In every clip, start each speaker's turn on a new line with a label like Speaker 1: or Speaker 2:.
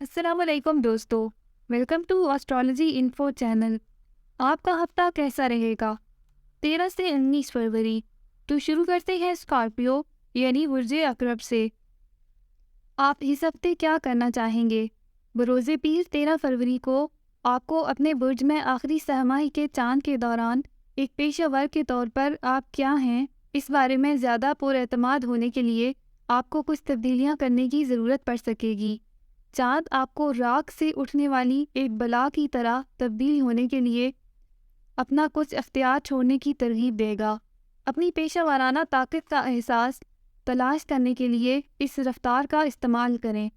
Speaker 1: السلام علیکم دوستو، welcome to astrology info channel. آپ کا ہفتہ کیسا رہے گا؟ 13 سے 19 فروری تو شروع کرتے ہیں اسکارپیو یعنی برج عقرب سے۔ آپ اس ہفتے کیا کرنا چاہیں گے؟ بروز پیر 13 فروری کو آپ کو اپنے برج میں آخری سہمائی کے چاند کے دوران ایک پیشہ ور کے طور پر آپ کیا ہیں اس بارے میں زیادہ پر اعتماد ہونے کے لیے آپ کو کچھ تبدیلیاں کرنے کی ضرورت پڑ سکے گی۔ چاند آپ کو راکھ سے اٹھنے والی ایک بلا کی طرح تبدیل ہونے کے لیے اپنا کچھ اختیار چھوڑنے کی ترغیب دے گا۔ اپنی پیشہ ورانہ طاقت کا احساس تلاش کرنے کے لیے اس رفتار کا استعمال کریں۔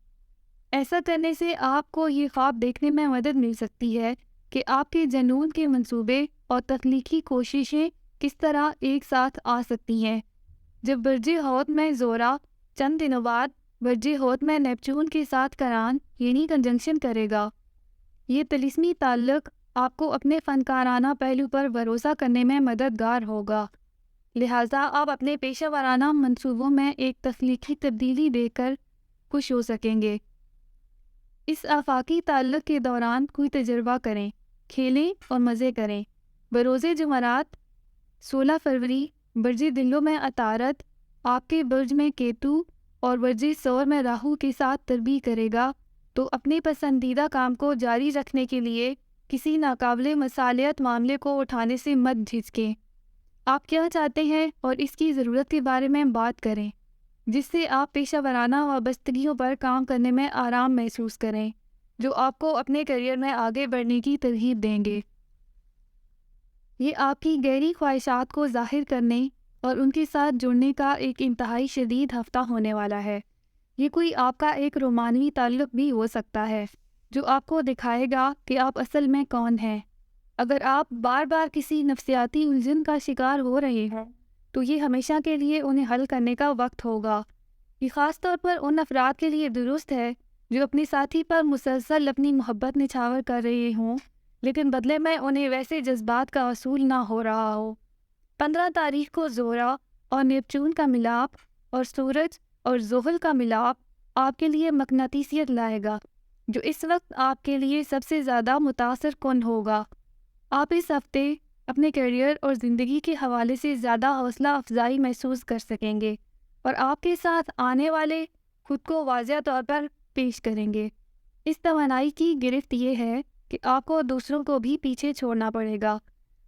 Speaker 1: ایسا کرنے سے آپ کو یہ خواب دیکھنے میں مدد مل سکتی ہے کہ آپ کے جنون کے منصوبے اور تخلیقی کوششیں کس طرح ایک ساتھ آ سکتی ہیں۔ جب برج حوت میں زہرہ چند دنوں بعد برج حوت میں نیپچون کے ساتھ قران یعنی کنجنکشن کرے گا، یہ طلسمی تعلق آپ کو اپنے فنکارانہ پہلو پر بھروسہ کرنے میں مددگار ہوگا، لہٰذا آپ اپنے پیشہ ورانہ منصوبوں میں ایک تخلیقی تبدیلی دیکھ کر خوش ہو سکیں گے۔ اس آفاقی تعلق کے دوران کوئی تجربہ کریں، کھیلیں اور مزے کریں۔ بروز جمعرات 16 فروری برج دلو میں عطارد آپ کے برج میں کیتو اور برج ثور میں راہو کے ساتھ تربیع کرے گا، تو اپنے پسندیدہ کام کو جاری رکھنے کے لیے کسی ناقابل مصالحت معاملے کو اٹھانے سے مت جھجکیں۔ آپ کیا چاہتے ہیں اور اس کی ضرورت کے بارے میں بات کریں، جس سے آپ پیشہ ورانہ وابستگیوں پر کام کرنے میں آرام محسوس کریں، جو آپ کو اپنے کیریئر میں آگے بڑھنے کی ترغیب دیں گے۔ یہ آپ کی گہری خواہشات کو ظاہر کرنے اور ان کے ساتھ جڑنے کا ایک انتہائی شدید ہفتہ ہونے والا ہے۔ یہ کوئی آپ کا ایک رومانوی تعلق بھی ہو سکتا ہے جو آپ کو دکھائے گا کہ آپ اصل میں کون ہیں۔ اگر آپ بار بار کسی نفسیاتی الجھن کا شکار ہو رہے ہیں تو یہ ہمیشہ کے لیے انہیں حل کرنے کا وقت ہوگا۔ یہ خاص طور پر ان افراد کے لیے درست ہے جو اپنے ساتھی پر مسلسل اپنی محبت نچھاور کر رہے ہوں لیکن بدلے میں انہیں ویسے جذبات کا حصول نہ ہو رہا ہو۔ 15 تاریخ کو زہرہ اور نیپچون کا ملاپ اور سورج اور زحل کا ملاپ آپ کے لیے مقناطیسیت لائے گا، جو اس وقت آپ کے لیے سب سے زیادہ متاثر کن ہوگا۔ آپ اس ہفتے اپنے کیریئر اور زندگی کے حوالے سے زیادہ حوصلہ افزائی محسوس کر سکیں گے اور آپ کے ساتھ آنے والے خود کو واضح طور پر پیش کریں گے۔ اس توانائی کی گرفت یہ ہے کہ آپ کو دوسروں کو بھی پیچھے چھوڑنا پڑے گا۔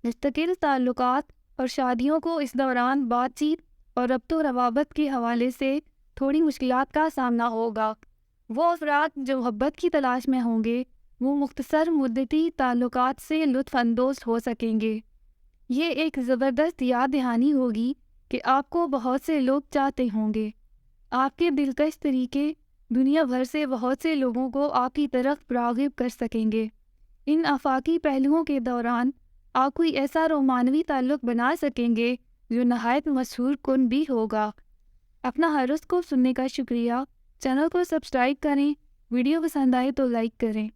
Speaker 1: مستقل تعلقات اور شادیوں کو اس دوران بات چیت اور ربط و روابط کے حوالے سے تھوڑی مشکلات کا سامنا ہوگا۔ وہ افراد جو محبت کی تلاش میں ہوں گے وہ مختصر مدتی تعلقات سے لطف اندوز ہو سکیں گے۔ یہ ایک زبردست یاد دہانی ہوگی کہ آپ کو بہت سے لوگ چاہتے ہوں گے۔ آپ کے دلکش طریقے دنیا بھر سے بہت سے لوگوں کو آپ کی طرف راغب کر سکیں گے۔ ان آفاقی پہلوؤں کے دوران آپ کوئی ایسا رومانوی تعلق بنا سکیں گے جو نہایت مسحور کن بھی ہوگا۔ اپنا ہر روز کو سننے کا شکریہ۔ چینل کو سبسکرائب کریں، ویڈیو پسند آئے تو لائک کریں۔